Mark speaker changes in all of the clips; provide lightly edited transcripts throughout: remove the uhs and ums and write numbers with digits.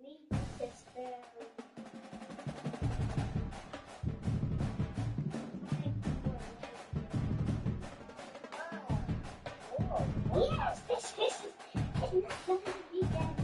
Speaker 1: Me, sister. Yes, this is not going to be that.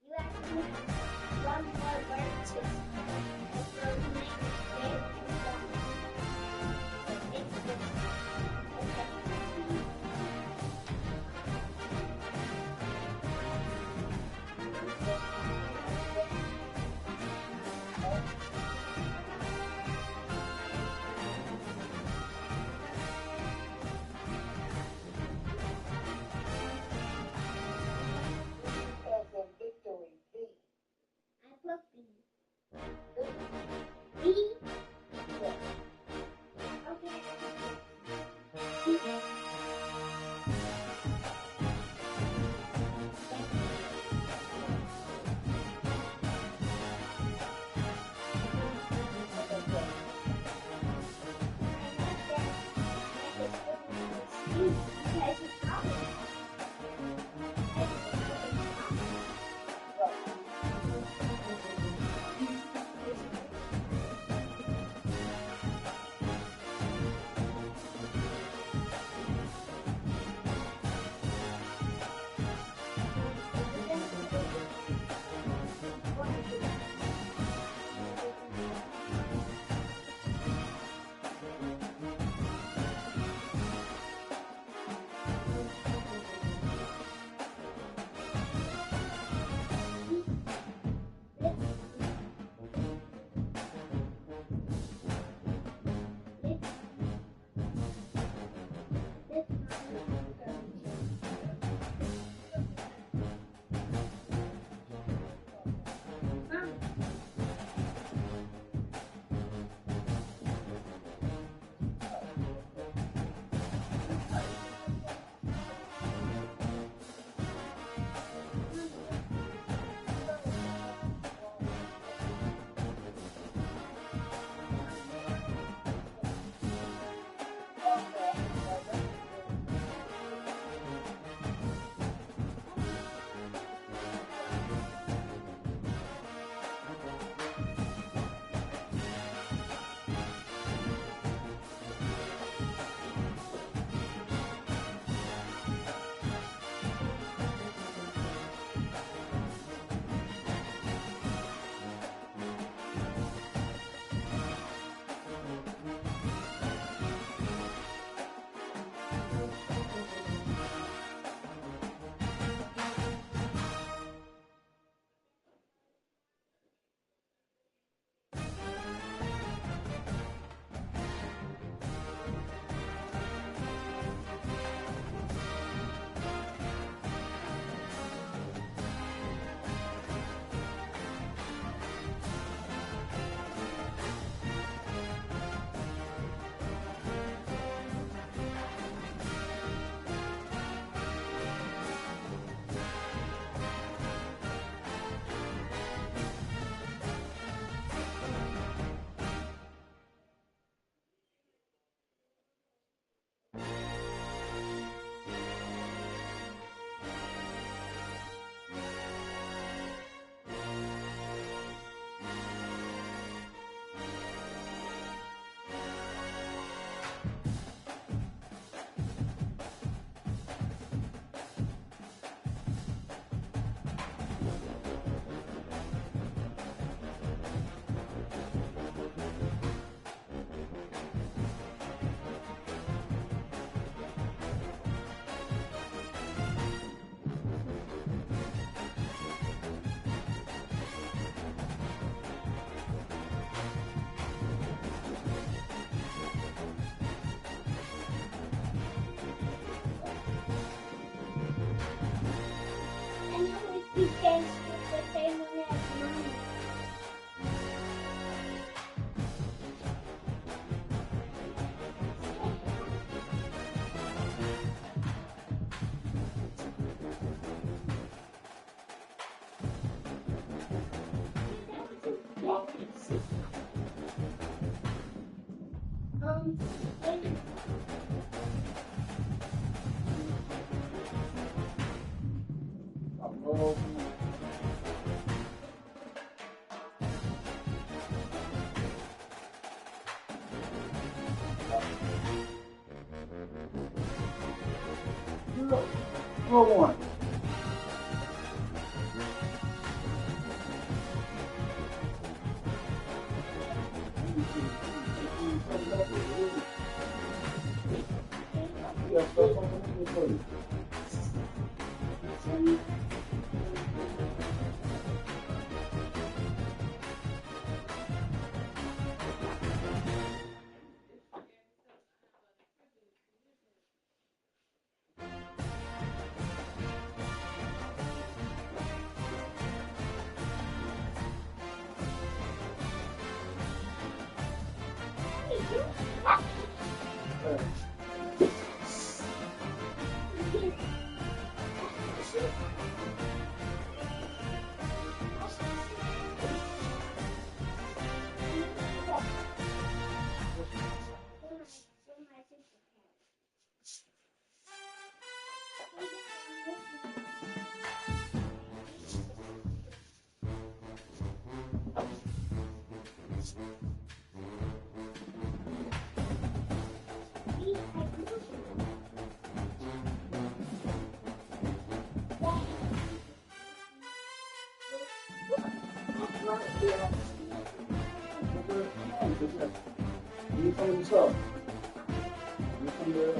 Speaker 1: You actually have one more word to I put B. B? Okay. Because it's probably Maybe.
Speaker 2: Roll one. You find yourself. You find your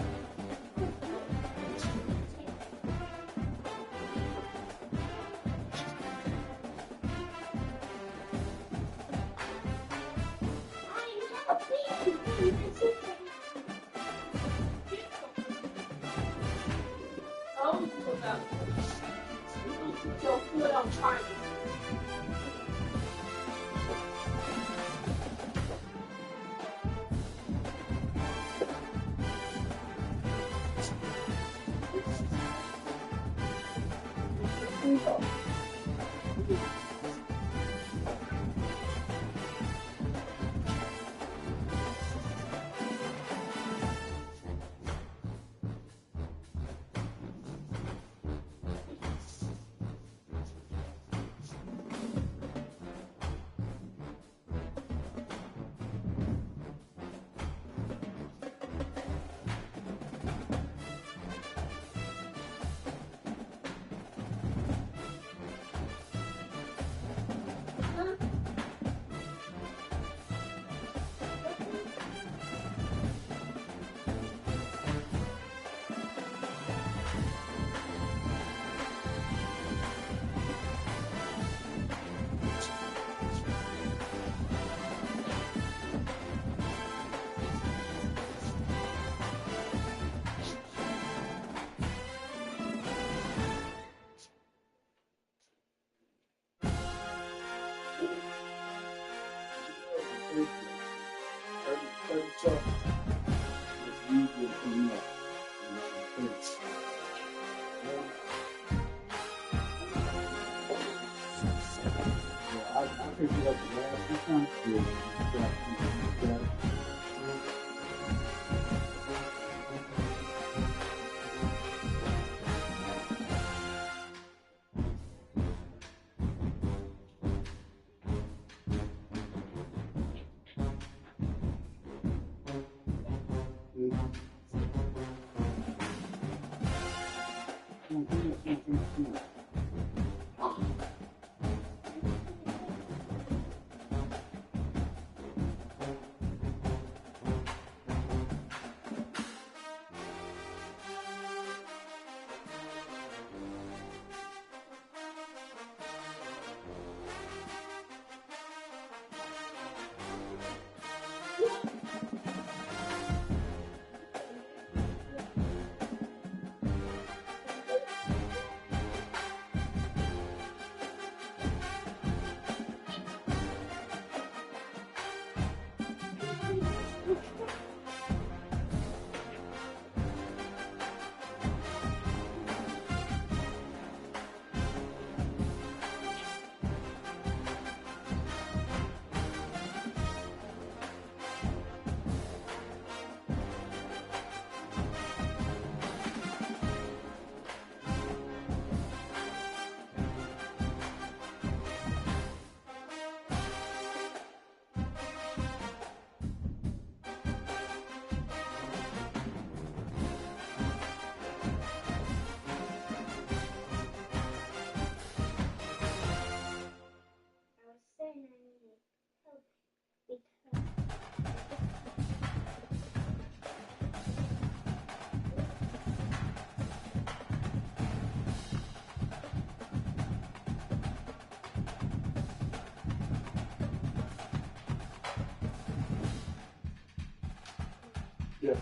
Speaker 2: Yeah.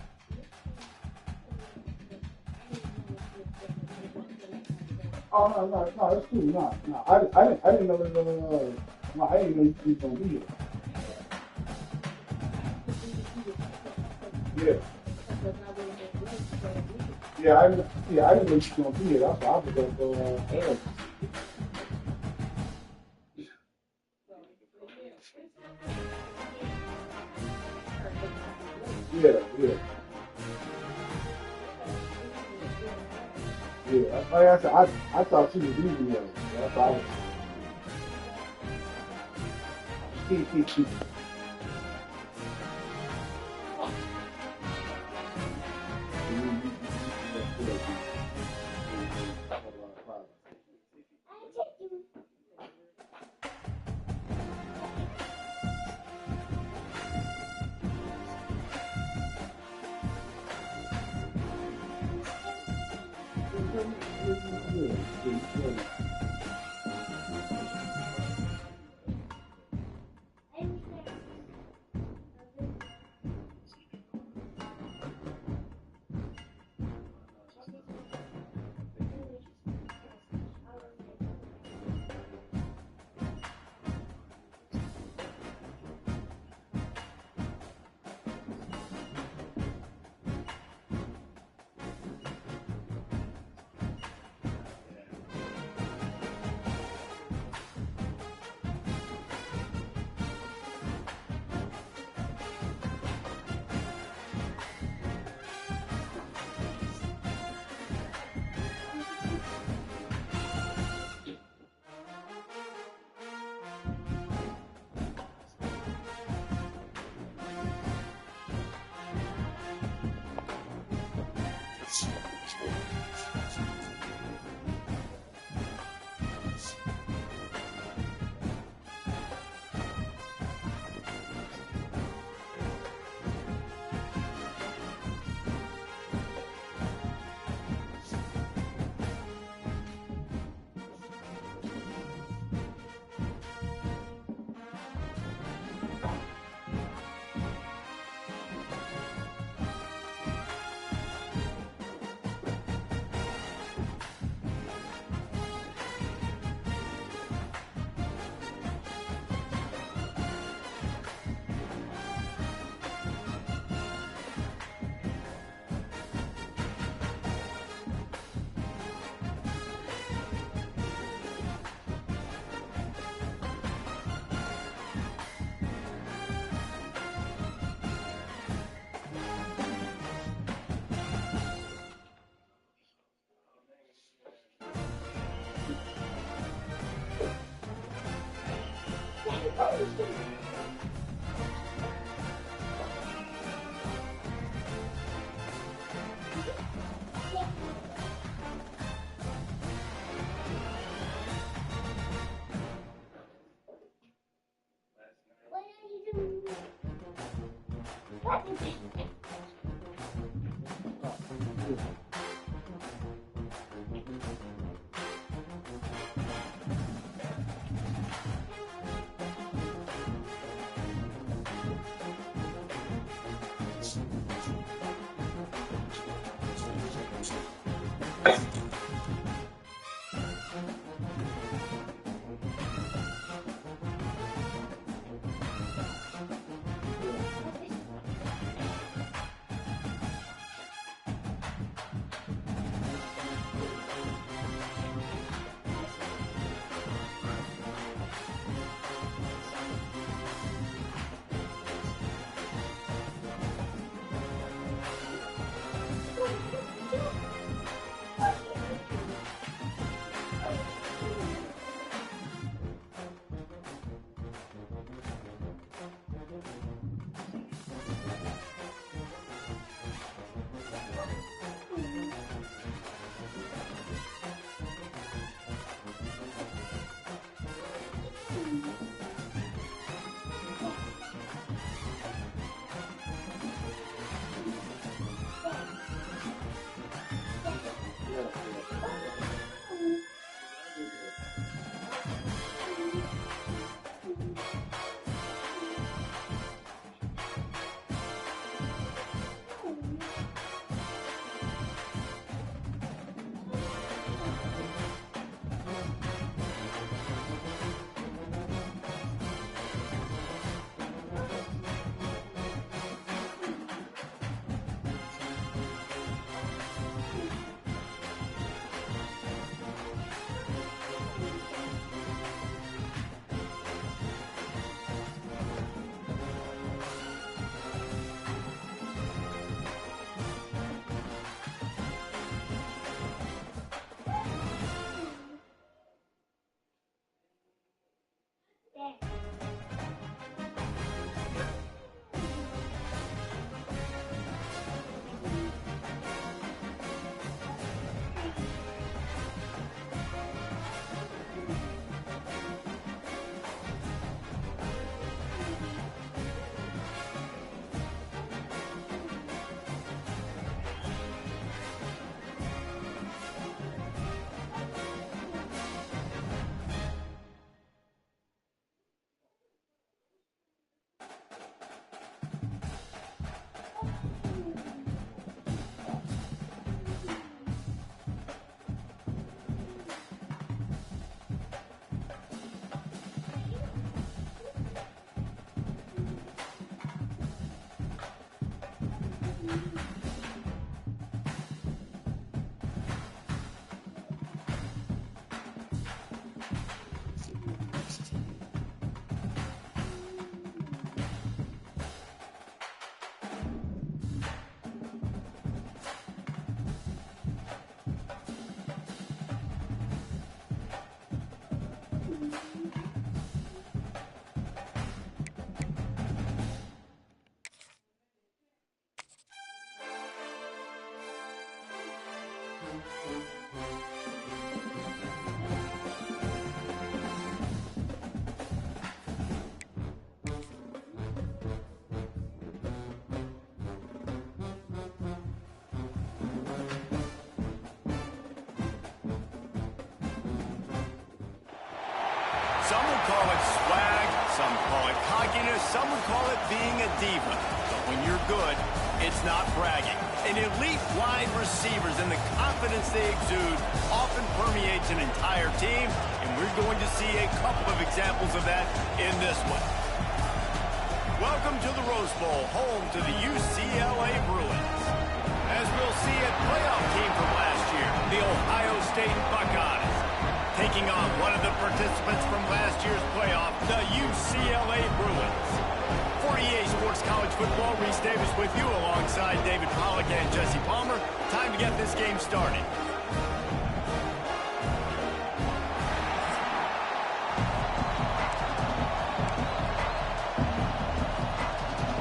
Speaker 2: Oh no, it's cool. No. I didn't know that. No, I didn't know you was gonna be here. Yeah, I didn't know you was gonna be here. That's why I was gonna go early. Yeah. Like I said, I thought she was leaving here. That's why I was.
Speaker 3: Some would call it swag, some call it cockiness, some would call it being a diva. But when you're good, it's not bragging. An elite wide receivers and the confidence they exude often permeates an entire team, and we're going to see a couple of examples of that in this one. Welcome to the Rose Bowl, home to the UCLA Bruins. As we'll see, a playoff team from last year, the Ohio State Buckeyes, taking on one of the participants from last year's playoff, the UCLA Bruins. 48 Sports College Football, Reese Davis with you alongside David Pollack and Jesse Palmer. Time to get this game started.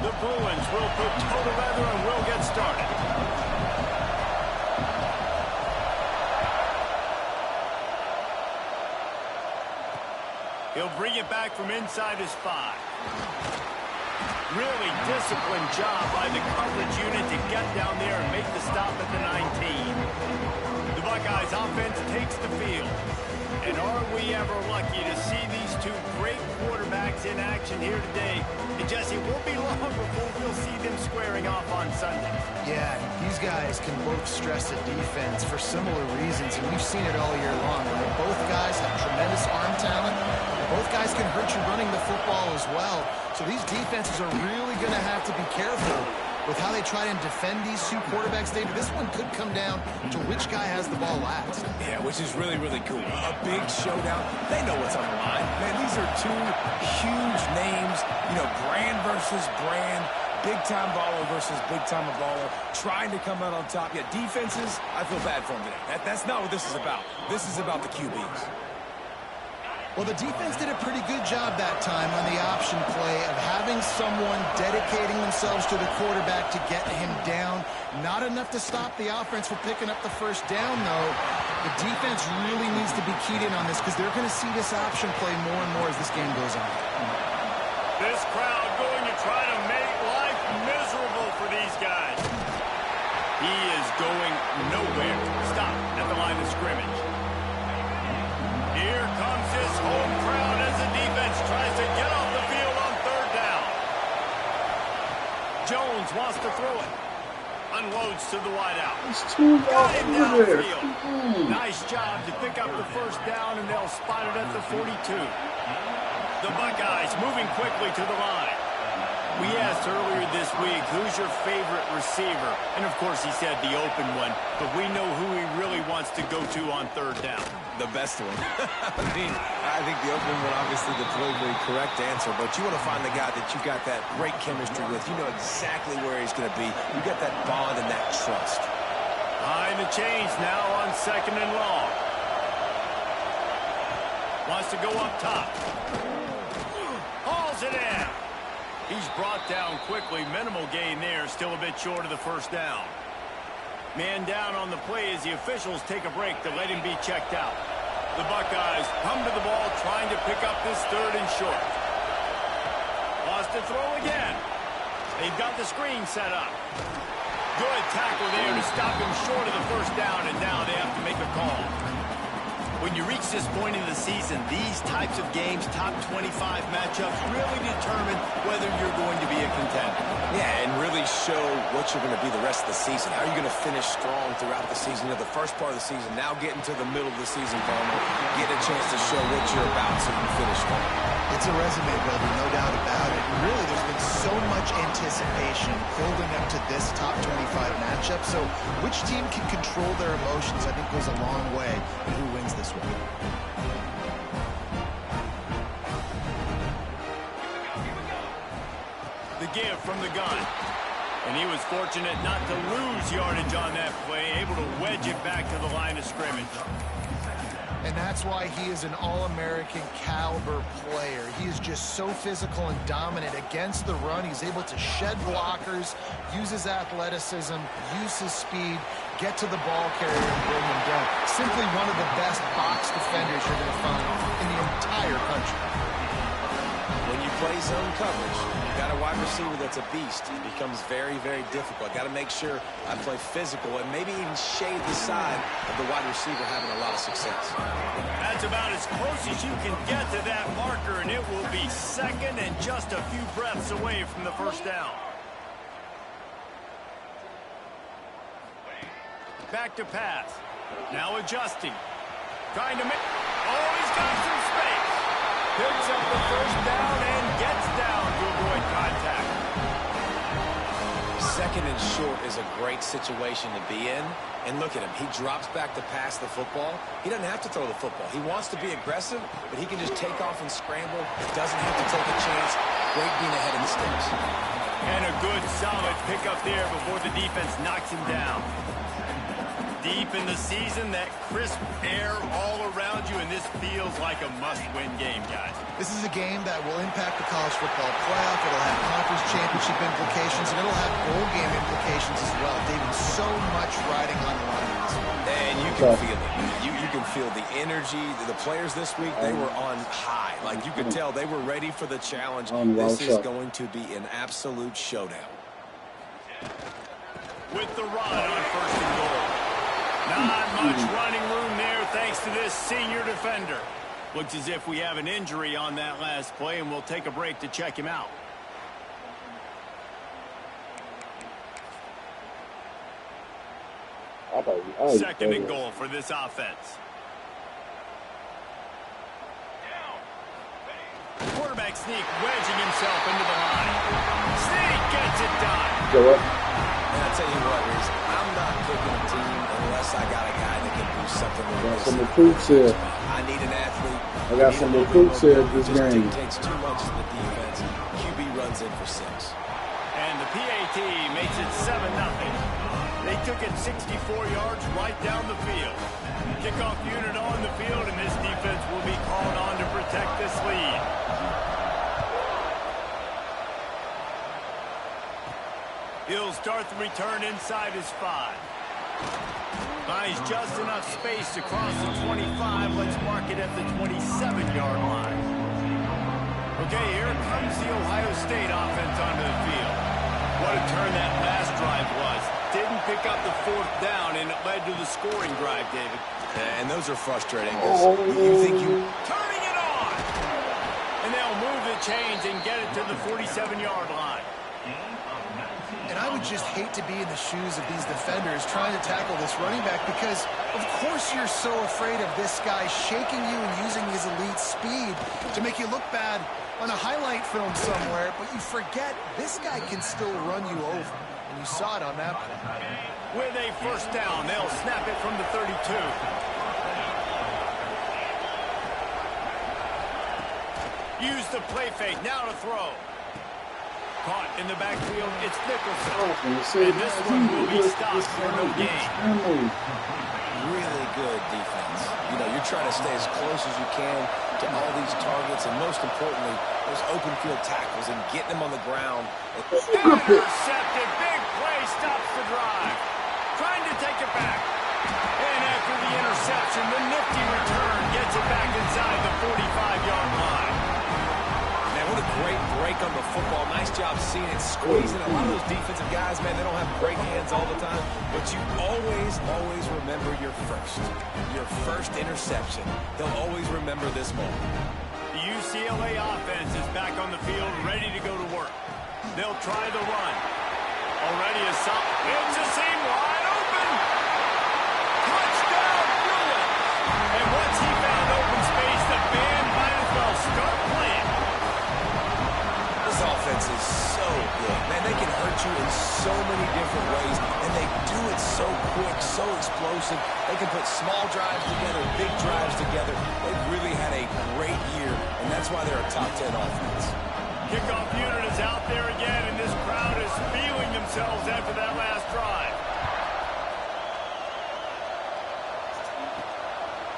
Speaker 3: The Bruins will put toe to leather and will get started. He'll bring it back from inside his 5. Really disciplined job by the coverage unit to get down there and make the stop at the 19. The Buckeyes offense takes the field. And are we ever lucky to see these two great quarterbacks in action here today? And Jesse, it won't be long before we'll see them squaring off on Sunday.
Speaker 4: Yeah, these guys can both stress the defense for similar reasons, and we've seen it all year long. Right? Both guys have tremendous arm talent, and both guys can hurt you running the football as well. So these defenses are really going to have to be careful with how they try and defend these two quarterbacks. David, this one could come down to which guy has the ball last.
Speaker 5: Yeah, which is really, really cool. A big showdown. They know what's on the line. Man, these are two huge names. You know, brand versus brand. Big-time baller versus big-time baller. Trying to come out on top. Yeah, defenses, I feel bad for them today. That's not what this is about. This is about the QBs.
Speaker 4: Well, the defense did a pretty good job that time on the option play of having someone dedicating themselves to the quarterback to get him down. Not enough to stop the offense from picking up the first down, though. The defense really needs to be keyed in on this because they're going to see this option play more and more as this game goes on.
Speaker 3: This crowd going to try to make life miserable for these guys. He is going nowhere. Stop at the line of scrimmage. Here comes his home crowd as the defense tries to get off the field on 3rd down. Jones wants to throw it. Unloads to the wideout. Got him downfield. Nice job to pick up the first down, and they'll spot it at the 42. The Buckeyes moving quickly to the line. We asked earlier this week, who's your favorite receiver? And, of course, he said the open one. But we know who he really wants to go to on 3rd down.
Speaker 5: The best one. I think the opening one, obviously, the politically correct answer. But you want to find the guy that you got that great chemistry with. You know exactly where he's going to be. You got that bond and that trust.
Speaker 3: Behind the chains now on 2nd and long. Wants to go up top. Hauls it in. He's brought down quickly. Minimal gain there. Still a bit short of the first down. Man down on the play as the officials take a break to let him be checked out. The Buckeyes come to the ball trying to pick up this 3rd and short. Wants to throw again. They've got the screen set up. Good tackle there to stop him short of the first down, and now they have to make a call. When you reach this point in the season, these types of games, top 25 matchups, really determine whether you're going to be a contender.
Speaker 5: Yeah, and really show what you're going to be the rest of the season. How are you going to finish strong throughout the season? You know, the first part of the season, now getting to the middle of the season, Palmer, get a chance to show what you're about so you can finish strong.
Speaker 4: It's a resume builder, no doubt about it. And really, there's been so much anticipation building up to this top 25 matchup. So which team can control their emotions, I think, goes a long way in who wins this one.
Speaker 3: The give from the gun. And he was fortunate not to lose yardage on that play, able to wedge it back to the line of scrimmage.
Speaker 4: And that's why he is an All-American caliber player. He is just so physical and dominant against the run. He's able to shed blockers, use his athleticism, use his speed, get to the ball carrier and bring him down. Simply one of the best box defenders you're going to find in the entire country.
Speaker 5: When you play zone coverage, you got a wide receiver that's a beast. It becomes very, very difficult. Got to make sure I play physical and maybe even shade the side of the wide receiver having a lot of success.
Speaker 3: That's about as close as you can get to that marker, and it will be second and just a few breaths away from the first down. Back to pass. Now adjusting. Trying to make... Oh, he's got some space. Picks up the first down and gets down to avoid contact.
Speaker 5: Second and short is a great situation to be in. And look at him. He drops back to pass the football. He doesn't have to throw the football. He wants to be aggressive, but he can just take off and scramble. Doesn't have to take a chance. Great being ahead of the sticks.
Speaker 3: And a good, solid pickup there before the defense knocks him down. Deep in the season, that crisp air all around you, and this feels like a must-win game, guys.
Speaker 4: This is a game that will impact the college football playoff. It'll have conference championship implications, and it'll have bowl game implications as well. David, so much riding on the line in this one.
Speaker 5: And you can feel it. You can feel the energy. The players this week, they were on high. Like you could tell they were ready for the challenge. This is going to be an absolute showdown.
Speaker 3: With the run on first and goal. Not much running room there thanks to this senior defender. Looks as if we have an injury on that last play, and we'll take a break to check him out. Second and goal for this offense. Quarterback sneak wedging himself into the line. Sneak gets it done.
Speaker 5: And I'll tell you what, Reese, I'm not picking a team unless I got a guy that can do something with this.
Speaker 2: Some recruits here.
Speaker 5: I need an athlete.
Speaker 2: I got some recruits here this game.
Speaker 5: It takes too much of the defense. QB runs in for 6.
Speaker 3: And the PAT makes it 7-0. They took it 64 yards right down the field. Kickoff unit on the field, and this defense will be called on to protect this lead. He'll start the return inside his 5. Finds just enough space to cross the 25. Let's mark it at the 27-yard line. Okay, here comes the Ohio State offense onto the field. What a turn that last drive was. Didn't pick up the 4th down, and it led to the scoring drive, David.
Speaker 5: And those are frustrating. You think you...
Speaker 3: Turning it on! And they'll move the chains and get it to the 47-yard line.
Speaker 4: And I would just hate to be in the shoes of these defenders trying to tackle this running back because, of course, you're so afraid of this guy shaking you and using his elite speed to make you look bad on a highlight film somewhere, but you forget this guy can still run you over. And you saw it on that play.
Speaker 3: With a first down, they'll snap it from the 32. Use the play fake, now to throw. Caught in the backfield, it's Nicholson. And this one will be stopped for no gain.
Speaker 5: Really good defense. You know, you're trying to stay as close as you can to all these targets, and most importantly, those open field tackles and getting them on the ground.
Speaker 3: Intercepted, big play, stops the drive. Trying to take it back. And after the interception, the nifty return gets it back inside the 45-yard line.
Speaker 5: What a great break on the football. Nice job seeing it, squeezing. A lot of those defensive guys, man, they don't have great hands all the time, but you always remember your first interception. They'll always remember this moment.
Speaker 3: The UCLA offense is back on the field, ready to go to work. They'll try the run. Already a solid. It's a seam wide open. Touchdown, Bullet. And once he found open space, the band might as well start playing.
Speaker 5: you in so many different ways, and they do it so quick, so explosive. They can put small drives together, big drives together. They've really had a great year, and that's why they're a top 10 offense.
Speaker 3: Kickoff unit is out there again, and this crowd is feeling themselves after that last drive.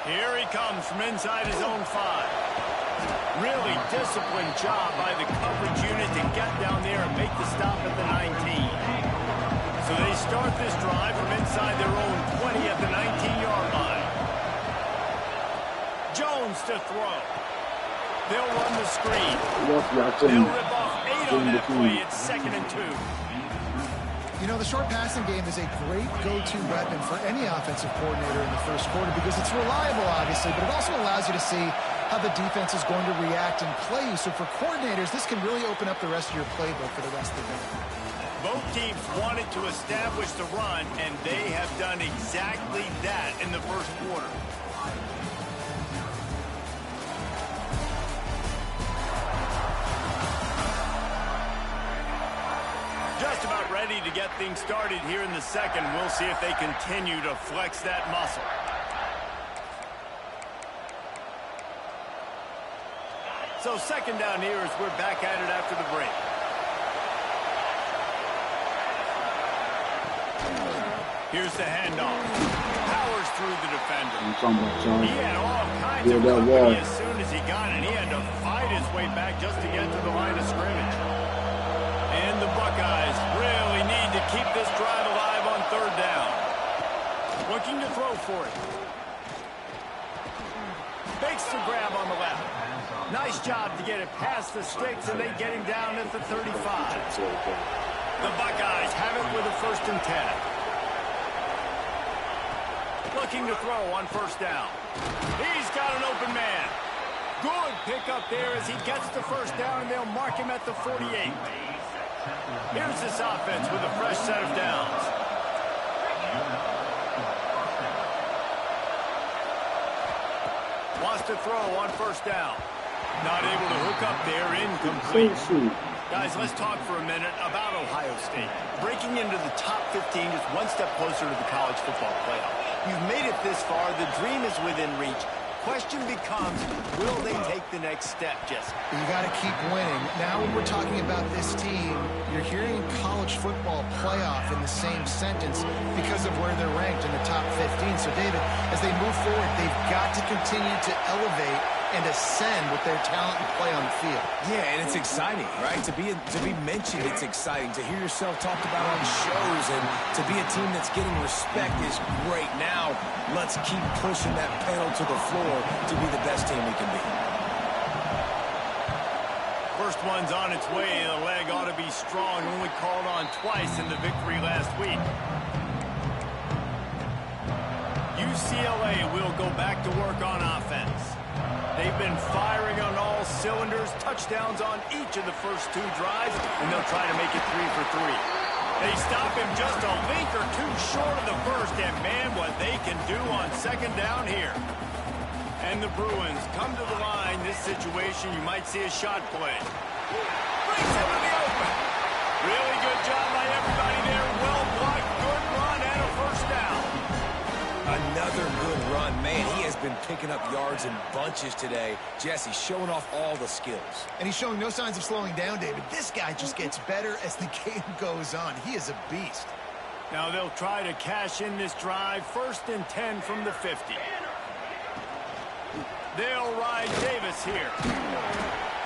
Speaker 3: Here he comes from inside his own 5. Really disciplined job by the coverage unit to get down there and make the stop at the 19. So they start this drive from inside their own 20 at the 19-yard line. Jones to throw. They'll run the screen. They'll rip off 8 on that play. It's 2nd and 2.
Speaker 4: You know, the short passing game is a great go-to weapon for any offensive coordinator in the first quarter because it's reliable, obviously, but it also allows you to see how the defense is going to react and play you. So for coordinators, this can really open up the rest of your playbook for the rest of the game.
Speaker 3: Both teams wanted to establish the run, and they have done exactly that in the first quarter. Just about ready to get things started here in the second. We'll see if they continue to flex that muscle. So 2nd down here as we're back at it after the break. Here's the handoff. Powers through the defender. He had all kinds of company as soon as he got it. He had to fight his way back just to get to the line of scrimmage. And the Buckeyes really need to keep this drive alive on 3rd down. Looking to throw for it. Fakes the grab on the left. Nice job to get it past the sticks, and they get him down at the 35. The Buckeyes have it with a 1st and 10. Looking to throw on 1st down. He's got an open man. Good pickup there as he gets the 1st down, and they'll mark him at the 48. Here's this offense with a fresh set of downs. Wants to throw on 1st down. Not able to hook up there, incomplete. Guys, let's talk for a minute about Ohio State. Breaking into the top 15 is one step closer to the college football playoff. You've made it this far. The dream is within reach. Question becomes, will they take the next step, Jesse?
Speaker 4: You got to keep winning. Now when we're talking about this team, you're hearing college football playoff in the same sentence because of where they're ranked in the top 15. So, David, as they move forward, they've got to continue to elevate and ascend with their talent and play on the field.
Speaker 5: Yeah, and it's exciting, right? To be mentioned, it's exciting. To hear yourself talked about on shows and to be a team that's getting respect is great. Now, let's keep pushing that pedal to the floor to be the best team we can be.
Speaker 3: First one's on its way. The leg ought to be strong. Only called on twice in the victory last week. UCLA will go back to work on offense. They've been firing on all cylinders, touchdowns on each of the first 2 drives, and they'll try to make it 3 for 3. They stop him just a link or 2 short of the first, and man, what they can do on 2nd down here. And the Bruins come to the line. This situation, you might see a shot play. Brings him to the open. Really good job by everybody there. Well blocked, good run, and a 1st down.
Speaker 5: Another good run. Man, he has been picking up yards in bunches today. Jesse showing off all the skills.
Speaker 4: And he's showing no signs of slowing down, David. This guy just gets better as the game goes on. He is a beast.
Speaker 3: Now they'll try to cash in this drive. 1st and 10 from the 50. They'll ride Davis here.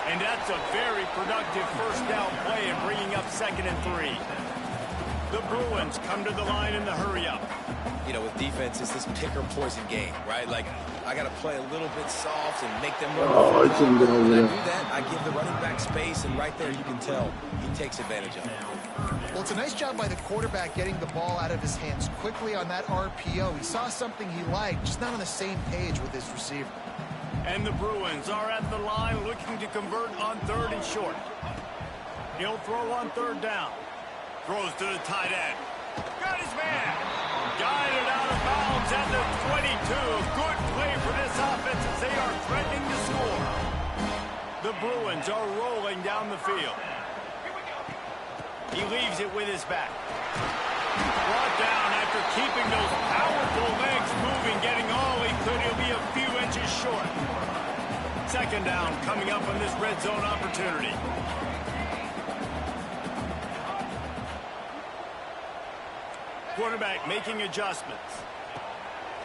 Speaker 3: And that's a very productive 1st down play and bringing up 2nd and 3. The Bruins come to the line in the hurry-up.
Speaker 5: You know, with defense, it's this pick-or-poison game, right? Like, I got to play a little bit soft and make them run. When I do that, I give the running back space, and right there you can tell he takes advantage of it.
Speaker 4: Well, it's a nice job by the quarterback getting the ball out of his hands quickly on that RPO. He saw something he liked, just not on the same page with his receiver.
Speaker 3: And the Bruins are at the line looking to convert on 3rd and short. He'll throw on 3rd down. Throws to the tight end. Got his man. Guided out of bounds at the 22. Good play for this offense as they are threatening to score. The Bruins are rolling down the field. He leaves it with his back. Brought down after keeping those powerful legs moving, getting all he could. He'll be a few inches short. Second down coming up on this red zone opportunity. Quarterback making adjustments.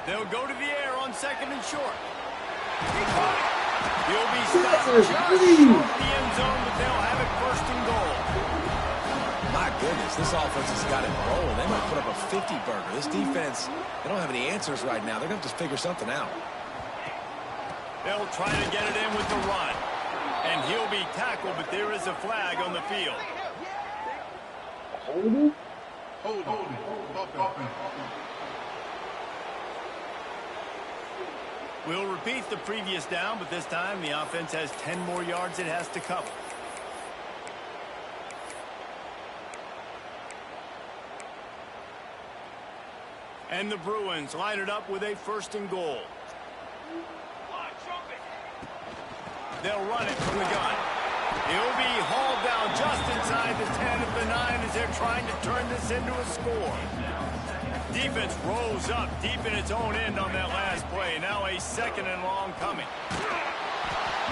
Speaker 3: They'll go to the air on second and short. He caught it. He'll be stopped just short of the end zone, but they'll have it first and goal.
Speaker 5: My goodness, this offense has got it rolling. They might put up a 50-burger. This defense, they don't have any answers right now. They're going to have to figure something out.
Speaker 3: They'll try to get it in with the run. And he'll be tackled, but there is a flag on the field.
Speaker 2: Hold on.
Speaker 3: We'll repeat the previous down, but this time the offense has 10 more yards it has to cover. And the Bruins line it up with a first and goal. They'll run it from the gun. He'll be hauled down just inside the 10 of the 9 as they're trying to turn this into a score. Defense rolls up deep in its own end on that last play. Now a second and long coming.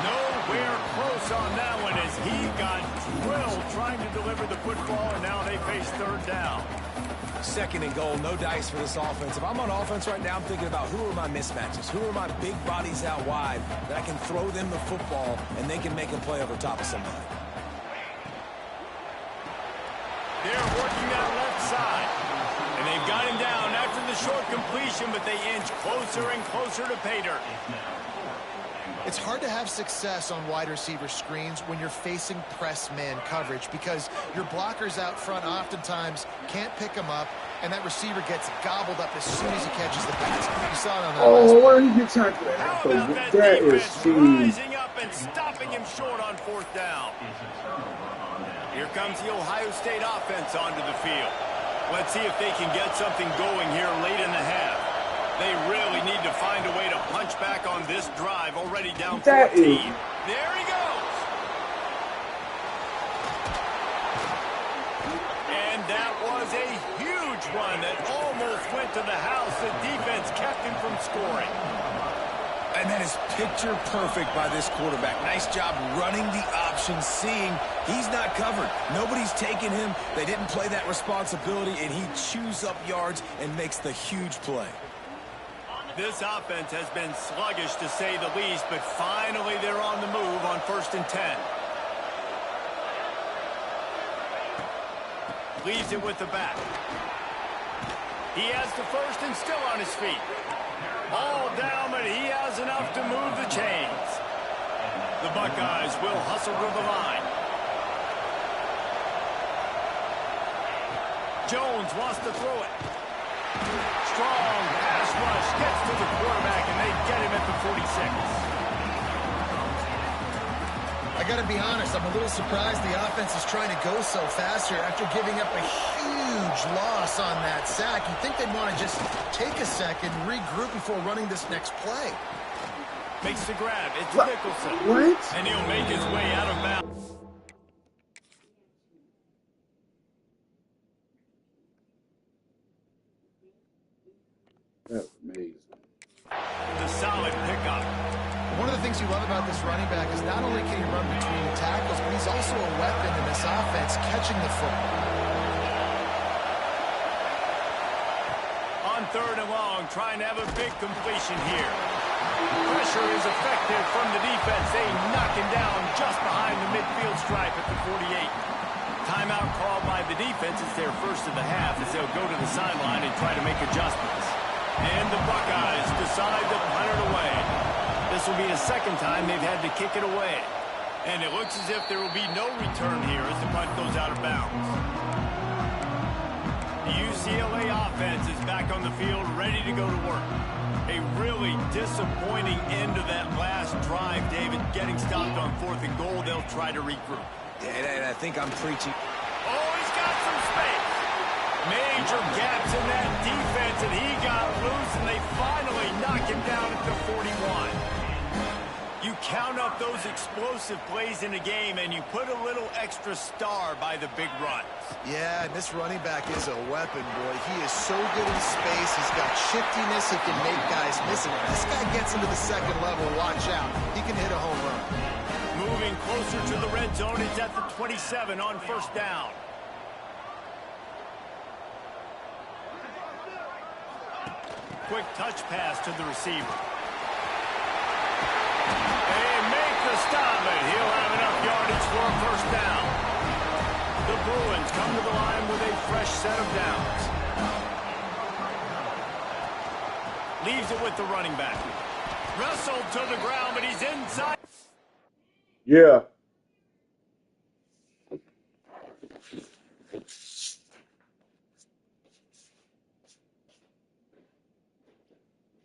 Speaker 3: Nowhere close on that one as he got drilled trying to deliver the football, and now they face third down.
Speaker 5: Second and goal, no dice for this offense. If I'm on offense right now, I'm thinking about who are my mismatches? Who are my big bodies out wide that I can throw them the football and they can make a play over top of somebody?
Speaker 3: They're working that left side. And they've got him down after the short completion, but they inch closer and closer to pay dirt.
Speaker 4: It's hard to have success on wide receiver screens when you're facing press man coverage because your blockers out front oftentimes can't pick them up, and that receiver gets gobbled up as soon as he catches the pass. You saw it on that last
Speaker 2: where did he get tackled?
Speaker 3: How about that
Speaker 2: That is
Speaker 3: defense
Speaker 2: huge.
Speaker 3: rising up and stopping him short on fourth down? Here comes the Ohio State offense onto the field. Let's see if they can get something going here late in the half. They really need to find a way to punch back on this drive, already down 14. There he goes. And that was a huge run that almost went to the house. The defense kept him from scoring.
Speaker 5: And that is picture perfect by this quarterback. Nice job running the option, seeing he's not covered. Nobody's taking him. They didn't play that responsibility, and he chews up yards and makes the huge play.
Speaker 3: This offense has been sluggish, to say the least, but finally they're on the move on 1st and 10. Leaves it with the back. He has the first and still on his feet. All down, but he has enough to move the chains. The Buckeyes will hustle to the line. Jones wants to throw it. Strong pass rush gets to the quarterback, and they get him at the 46.
Speaker 4: I got to be honest, I'm a little surprised the offense is trying to go so fast here after giving up a huge loss on that sack. You'd think they'd want to just take a second, regroup before running this next play.
Speaker 3: Makes the grab. It's Nicholson.
Speaker 2: What?
Speaker 3: And he'll make his way out of bounds.
Speaker 2: That's amazing.
Speaker 3: The solid pickup.
Speaker 4: One of the things you love about this running back is not only can he run between the tackles, but he's also a weapon in this offense, catching the football.
Speaker 3: On 3rd and long, trying to have a big completion here. Pressure is effective from the defense. They knock him down just behind the midfield stripe at the 48. Timeout called by the defense. It's their first of the half as they'll go to the sideline and try to make adjustments. And the Buckeyes decide to punt it away. This will be the second time they've had to kick it away. And it looks as if there will be no return here as the punt goes out of bounds. The UCLA offense is back on the field, ready to go to work. A really disappointing end to that last drive, David. Getting stopped on 4th and goal, they'll try to regroup.
Speaker 5: And I think I'm preaching.
Speaker 3: Oh, he's got some space. Major gaps in that defense, and he got loose, and they finally knock him down at the 41. You count up those explosive plays in a game, and you put a little extra star by the big runs.
Speaker 4: Yeah, and this running back is a weapon, boy. He is so good in space. He's got shiftiness. He can make guys miss it. If this guy gets into the second level, watch out. He can hit a home run.
Speaker 3: Moving closer to the red zone, it's at the 27 on first down. Quick touch pass to the receiver. They make the stop, but he'll have enough yardage for a first down. The Bruins come to the line with a fresh set of downs. Leaves it with the running back. Wrestled to the ground, but he's inside.
Speaker 2: Yeah.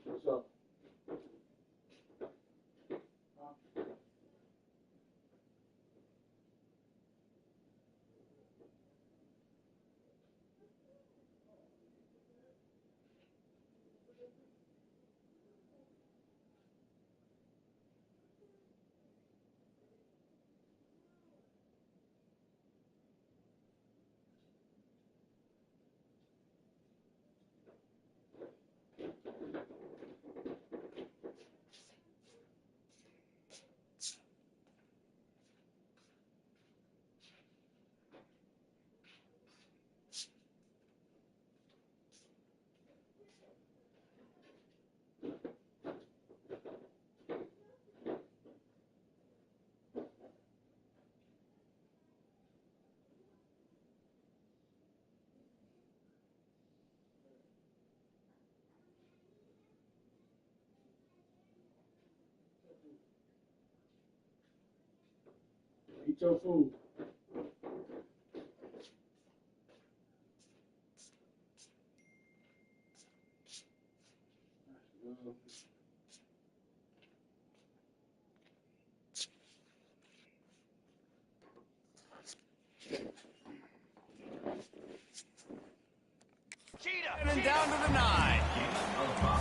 Speaker 2: What's up? Eat your food.
Speaker 3: And down to the 9.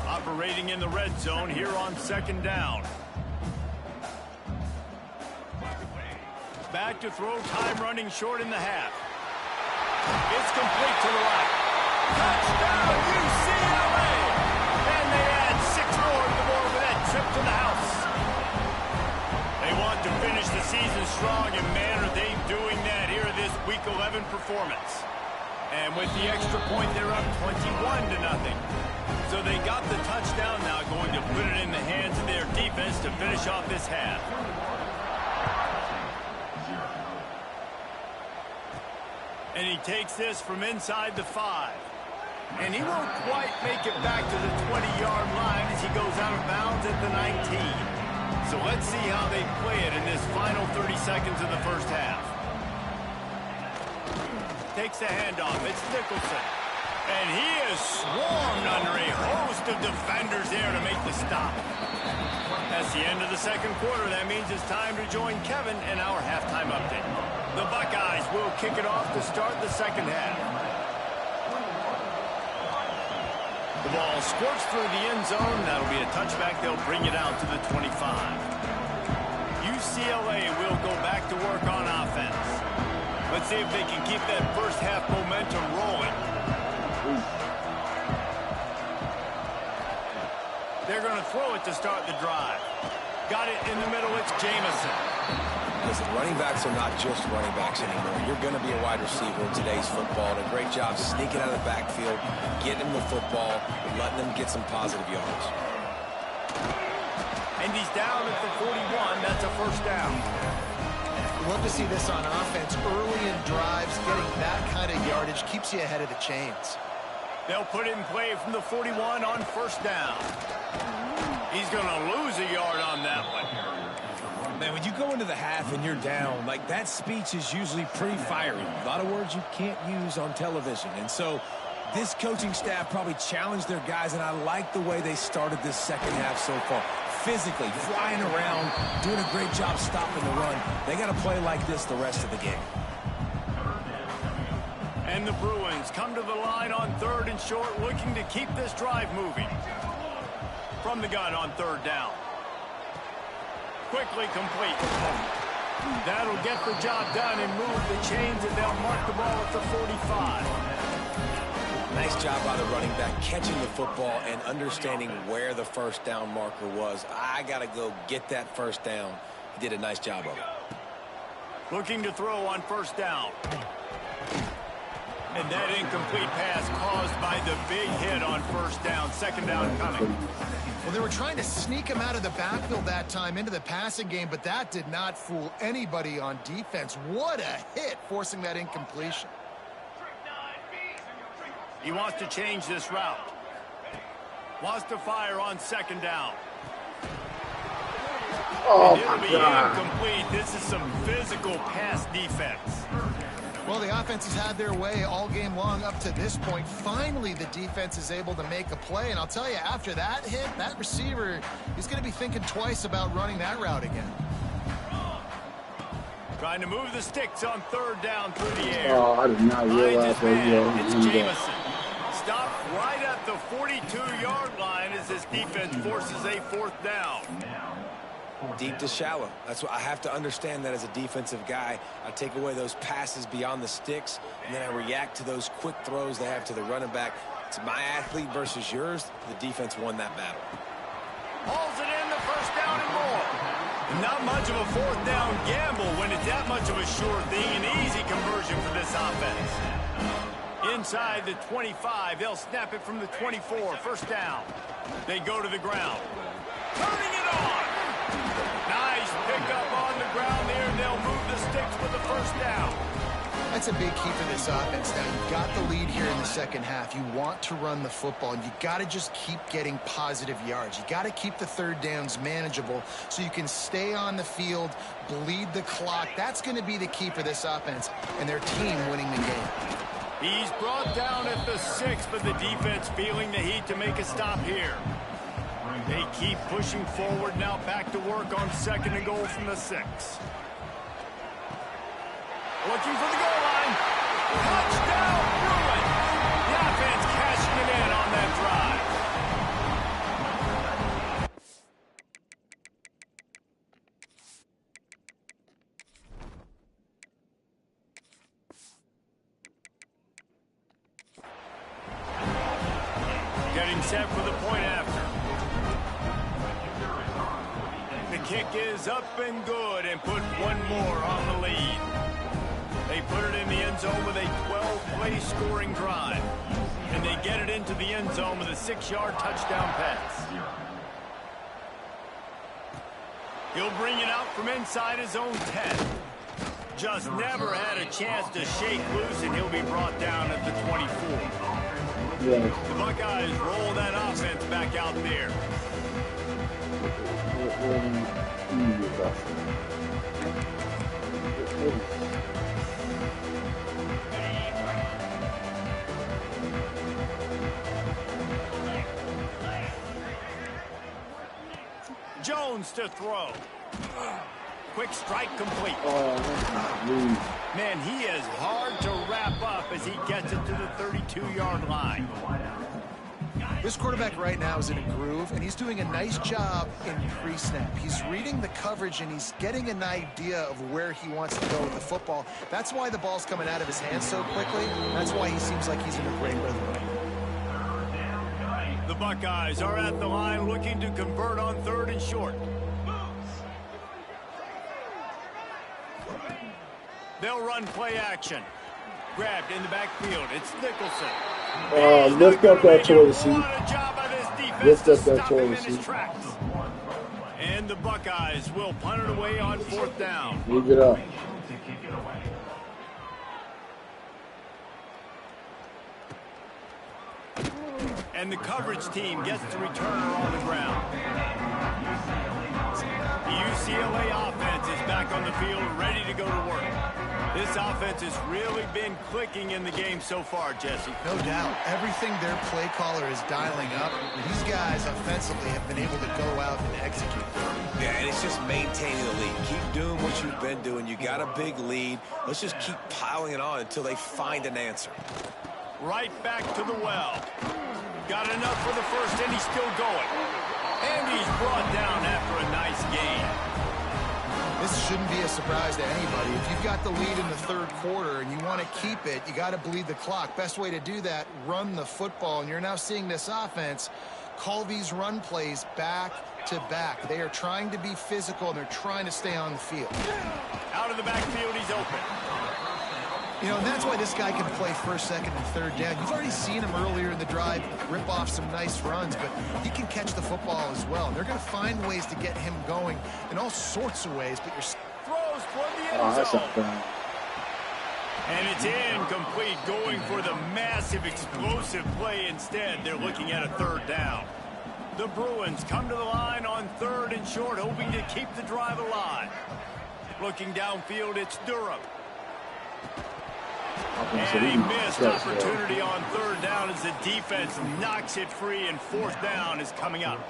Speaker 3: Operating in the red zone here on second down. Back to throw, time running short in the half. It's complete to the right. Touchdown, UCLA! And they add 6 more to the board with that trip to the house. They want to finish the season strong, and man, are they doing that here this Week 11 performance. And with the extra point, they're up 21-0. So they got the touchdown, now going to put it in the hands of their defense to finish off this half. And he takes this from inside the 5. And he won't quite make it back to the 20-yard line as he goes out of bounds at the 19. So let's see how they play it in this final 30 seconds of the first half. Takes the handoff. It's Nicholson. And he is swarmed under a host of defenders there to make the stop. That's the end of the second quarter. That means it's time to join Kevin in our halftime update. The Buckeyes will kick it off to start the second half. The ball squirts through the end zone. That'll be a touchback. They'll bring it out to the 25. UCLA will go back to work on offense. Let's see if they can keep that first half momentum rolling. They're going to throw it to start the drive. Got it in the middle. It's Jamison.
Speaker 5: Listen, running backs are not just running backs anymore. You're going to be a wide receiver in today's football. And a great job sneaking out of the backfield, getting them the football, and letting them get some positive yards.
Speaker 3: And he's down at the 41. That's a first down.
Speaker 4: Love to see this on offense. Early in drives, getting that kind of yardage keeps you ahead of the chains.
Speaker 3: They'll put it in play from the 41 on first down. He's going to lose a yard on that one.
Speaker 5: Man, when you go into the half and you're down, like that speech is usually pretty fiery. A lot of words you can't use on television. And so this coaching staff probably challenged their guys, and I like the way they started this second half so far. Physically, flying around, doing a great job stopping the run. They got to play like this the rest of the game.
Speaker 3: And the Bruins come to the line on third and short, looking to keep this drive moving. From the gun on third down. Quickly complete. That'll get the job done and move the chains, and they'll mark the ball at the 45.
Speaker 5: Nice job by the running back catching the football and understanding where the first down marker was. I got to go get that first down. He did a nice job of it.
Speaker 3: Looking to throw on first down. And that incomplete pass caused by the big hit on first down. Second down coming.
Speaker 4: Well, they were trying to sneak him out of the backfield that time into the passing game, but that did not fool anybody on defense. What a hit, forcing that incompletion.
Speaker 3: He wants to change this route. Wants to fire on second down.
Speaker 2: Oh,
Speaker 3: It'll
Speaker 2: my
Speaker 3: be
Speaker 2: God.
Speaker 3: incomplete. This is some physical pass defense.
Speaker 4: Well, the offense has had their way all game long up to this point. Finally, the defense is able to make a play. And I'll tell you, after that hit, that receiver is going to be thinking twice about running that route again.
Speaker 3: Trying to move the sticks on third down through the air.
Speaker 2: Oh, I did not realize
Speaker 3: Finds his man.
Speaker 2: that.
Speaker 3: It's Jameson. Stopped right at the 42-yard line as this defense forces a fourth down.
Speaker 5: Deep to shallow. That's what I have to understand, that as a defensive guy, I take away those passes beyond the sticks, and then I react to those quick throws they have to the running back. It's my athlete versus yours. The defense won that battle.
Speaker 3: Hauls it in, the first down and more. Not much of a fourth down gamble when it's that much of a sure thing. An easy conversion for this offense. Inside the 25, they'll snap it from the 24. First down. They go to the ground. Turning it on. Nice pickup on the ground there. They'll move the sticks with the first down.
Speaker 4: That's a big key for this offense. Now, you've got the lead here in the second half. You want to run the football, and you got to just keep getting positive yards. You got to keep the third downs manageable so you can stay on the field, bleed the clock. That's going to be the key for this offense and their team winning the game.
Speaker 3: He's brought down at the 6, but the defense feeling the heat to make a stop here. They keep pushing forward now, back to work on second and goal from the 6. Looking for the goal line. Touchdown, Bruin. The offense cashing it in on that drive. Getting set for the point after. The kick is up and good and put one more on the lead. They put it in the end zone with a 12-play scoring drive. And they get it into the end zone with a 6-yard touchdown pass. He'll bring it out from inside his own 10. Just never had a chance to shake loose, and he'll be brought down at the 24.
Speaker 2: Yeah.
Speaker 3: The Buckeyes roll that offense back out there. Jones to throw. Quick strike complete. Man, he is hard to wrap up as he gets it to the 32-yard line.
Speaker 4: This quarterback right now is in a groove, and he's doing a nice job in pre-snap. He's reading the coverage, and he's getting an idea of where he wants to go with the football. That's why the ball's coming out of his hands so quickly. That's why he seems like he's in a great rhythm.
Speaker 3: The Buckeyes are at the line looking to convert on third and short. They'll run play action. Grabbed in the backfield. It's Nicholson.
Speaker 2: Lift up that toilet seat.
Speaker 3: What a job by this defense
Speaker 2: Lift
Speaker 3: to
Speaker 2: up that
Speaker 3: stop him
Speaker 2: toilet
Speaker 3: in his
Speaker 2: seat.
Speaker 3: tracks. And the Buckeyes will punt it away on fourth down.
Speaker 2: Leave it up.
Speaker 3: And the coverage team gets the returner on the ground. The UCLA offense is back on the field, ready to go to work. This offense has really been clicking in the game so far, Jesse.
Speaker 4: No doubt. Everything their play caller is dialing up, these guys offensively have been able to go out and execute.
Speaker 5: Yeah, and it's just maintaining the lead. Keep doing what you've been doing. You got a big lead. Let's just keep piling it on until they find an answer.
Speaker 3: Right back to the well. Got enough for the first, and he's still going. And he's brought down after a nice gain.
Speaker 4: this shouldn't be a surprise to anybody. If you've got the lead in the third quarter and you want to keep it, you got to bleed the clock. Best way to do that, run the football. And you're now seeing this offense call these run plays back to back. They are trying to be physical, and they're trying to stay on the field.
Speaker 3: Out of the backfield, he's open.
Speaker 4: You know, and that's why this guy can play first, second, and third down. You've already seen him earlier in the drive rip off some nice runs, but he can catch the football as well. And they're going to find ways to get him going in all sorts of ways, but you're...
Speaker 3: Throws toward the end zone. And it's incomplete, going for the massive explosive play instead. They're looking at a third down. The Bruins come to the line on third and short, hoping to keep the drive alive. Looking downfield, it's Durham. And a missed opportunity on third down as the defense knocks it free, and fourth down is coming up.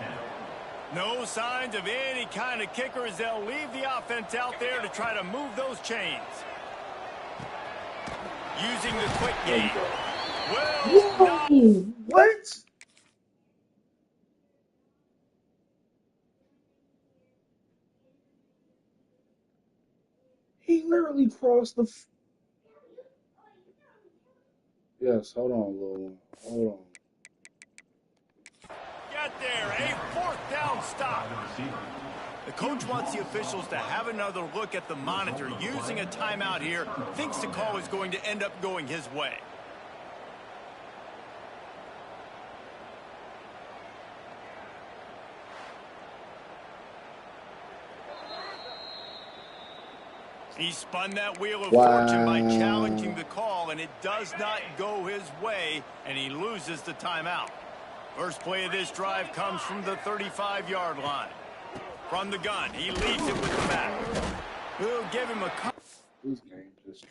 Speaker 3: No signs of any kind of kicker as they'll leave the offense out there to try to move those chains. Using the quick game. Well,
Speaker 2: What? He literally crossed the... Yes, hold on, little one. Hold on.
Speaker 3: Get there, a fourth down stop. The coach wants the officials to have another look at the monitor. Using a timeout here, thinks the call is going to end up going his way. He spun that wheel of fortune by challenging the call, and it does not go his way, and he loses the timeout. First play of this drive comes from the 35-yard line. From the gun, he leads it with the back. We'll give him a...
Speaker 2: This game just...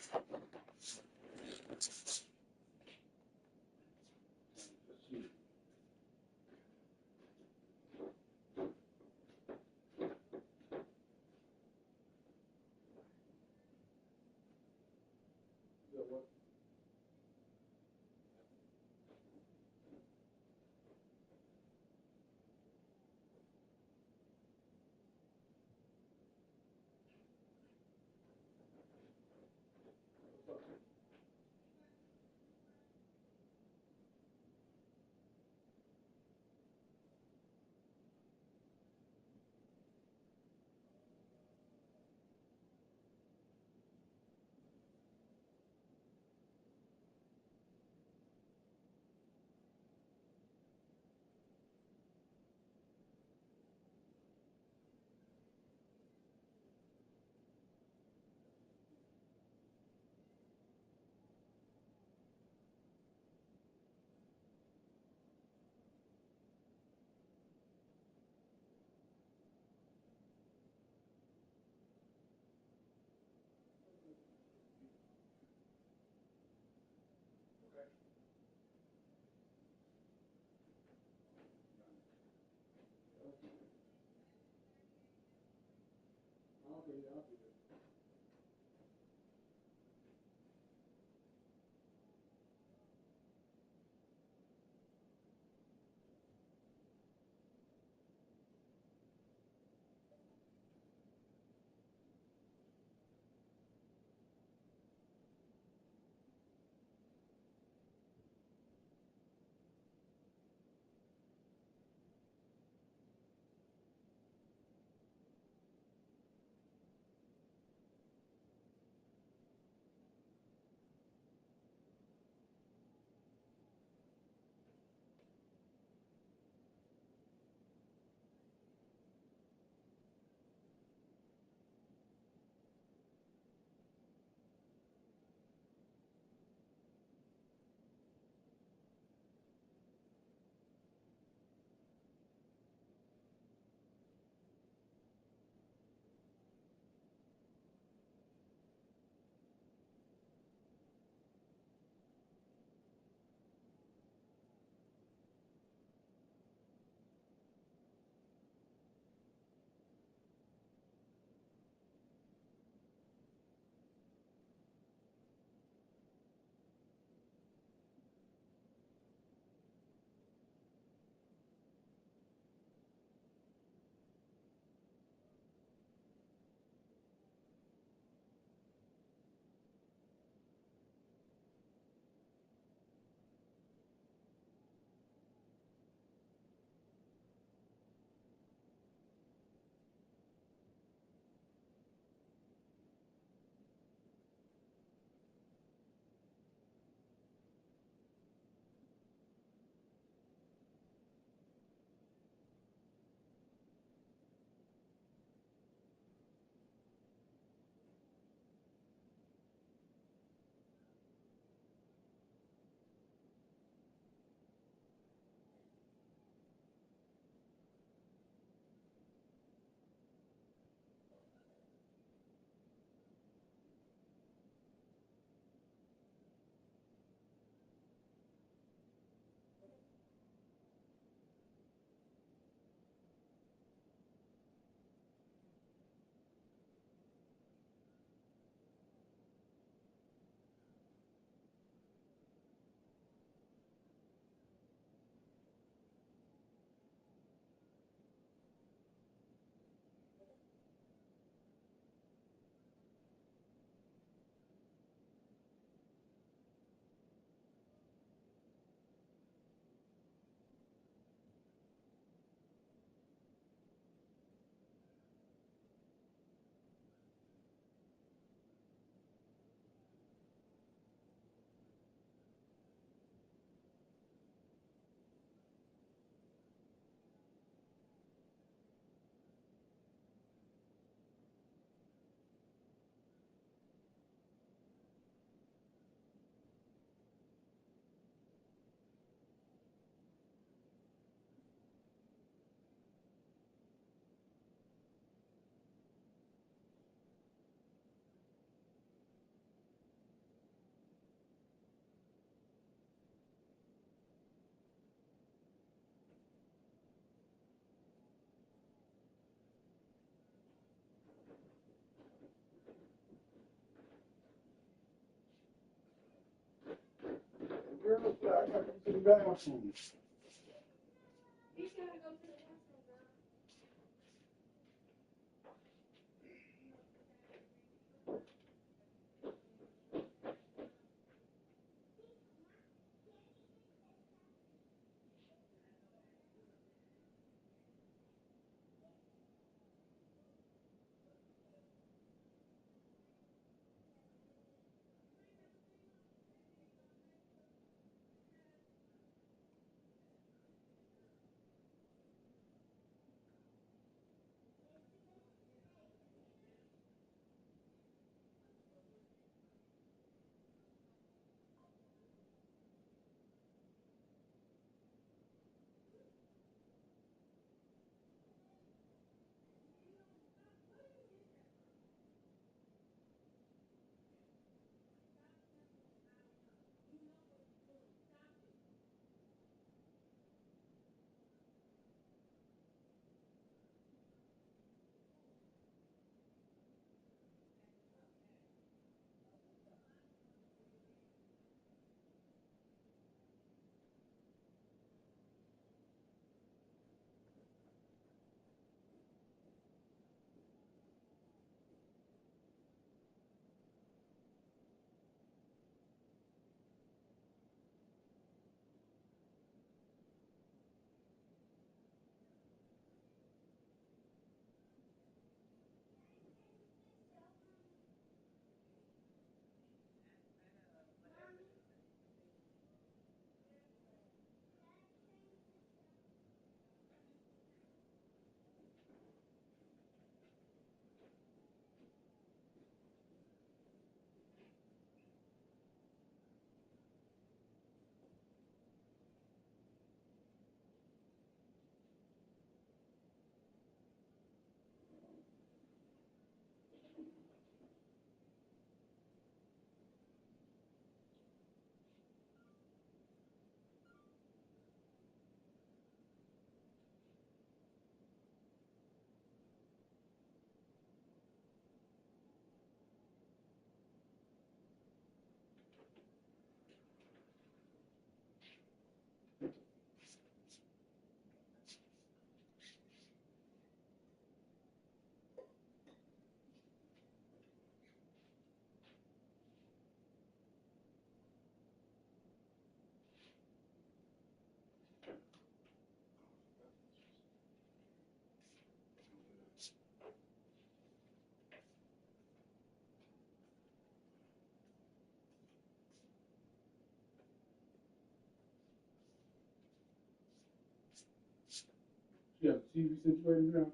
Speaker 2: I got to go to the bathroom.
Speaker 1: You gotta go to the bathroom, bro.
Speaker 2: You have a TV situation now?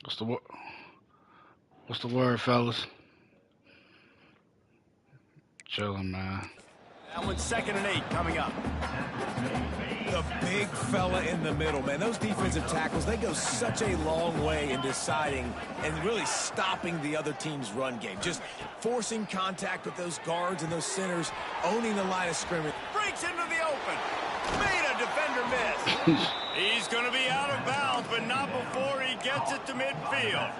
Speaker 6: What's the word, fellas? Chilling, man.
Speaker 3: That one's 2nd and 8 coming up.
Speaker 5: The big fella in the middle, man. Those defensive tackles, they go such a long way in deciding and really stopping the other team's run game. Just forcing contact with those guards and those centers, owning the line of scrimmage.
Speaker 3: Breaks into the open. Made a defender miss. He's going to be out of bounds, but not before he gets it to midfield.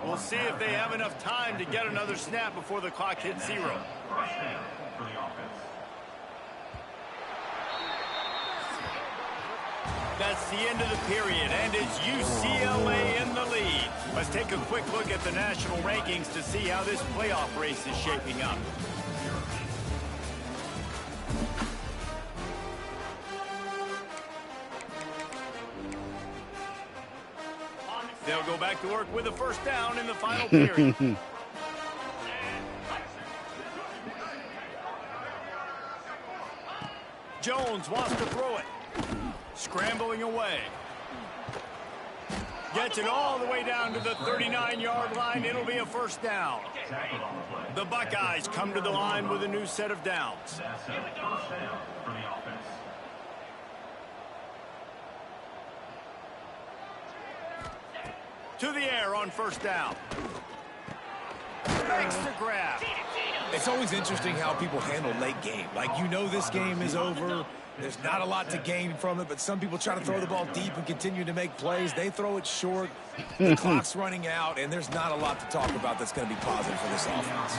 Speaker 3: We'll see if they have enough time to get another snap before the clock hits 0. That's the end of the period, and it's UCLA in the lead. Let's take a quick look at the national rankings to see how this playoff race is shaping up. They'll go back to work with a first down in the final period. Jones wants to throw it. Scrambling away. Gets it all the way down to the 39-yard line. It'll be a first down. The Buckeyes come to the line with a new set of downs. To the air on first down. Makes the grab.
Speaker 5: It's always interesting how people handle late game. Like, you know this game is over. There's not a lot to gain from it, but some people try to throw the ball deep and continue to make plays. They throw it short. The clock's running out, and there's not a lot to talk about that's going to be positive for this offense.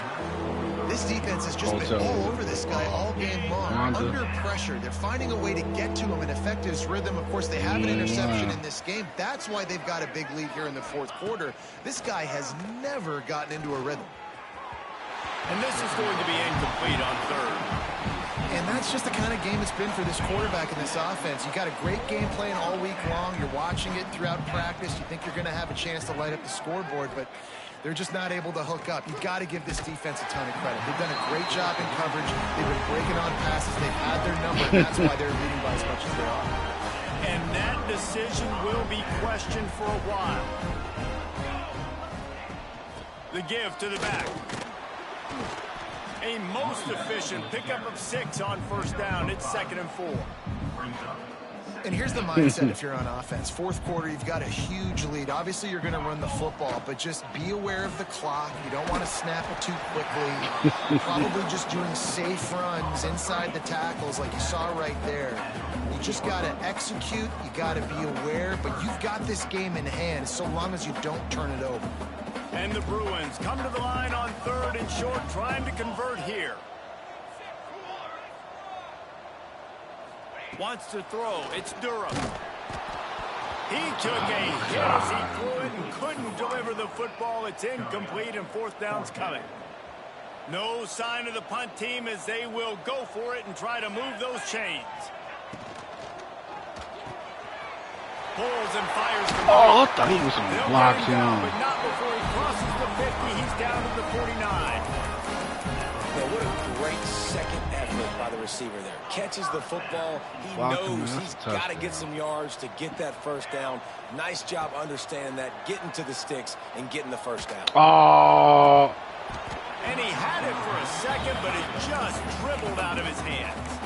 Speaker 4: This defense has just been all over this guy all game long. Under pressure, they're finding a way to get to him and affect his rhythm. Of course, they have an interception in this game. That's why they've got a big lead here in the fourth quarter. This guy has never gotten into a rhythm.
Speaker 3: And this is going to be incomplete on third.
Speaker 4: And that's just the kind of game it's been for this quarterback in this offense. You got a great game plan all week long. You're watching it throughout practice. You think you're going to have a chance to light up the scoreboard, but they're just not able to hook up. You've got to give this defense a ton of credit. They've done a great job in coverage. They've been breaking on passes. They've had their number, and that's why they're leading by as much as they are.
Speaker 3: And that decision will be questioned for a while. The give to the back. A most efficient pickup of 6 on first down. It's 2nd and 4.
Speaker 4: And here's the mindset if you're on offense. Fourth quarter, you've got a huge lead. Obviously, you're going to run the football, but just be aware of the clock. You don't want to snap it too quickly. You're probably just doing safe runs inside the tackles like you saw right there. You just got to execute. You got to be aware, but you've got this game in hand so long as you don't turn it over.
Speaker 3: And the Bruins come to the line on third and short, trying to convert here. Wants to throw. It's Durham. He took a hit as he threw it and couldn't deliver the football. It's incomplete and fourth down's coming. No sign of the punt team as they will go for it and try to move those chains. Pulls and fires.
Speaker 6: Oh, I thought he was some blocks, you know.
Speaker 3: But not before he crosses the 50. He's down to the 49.
Speaker 5: Yeah, what a great second effort by the receiver there. Catches the football. He knows he's got to get some yards to get that first down. Nice job understanding that, getting to the sticks and getting the first down.
Speaker 6: Oh.
Speaker 3: And he had it for a second, but it just dribbled out of his hands.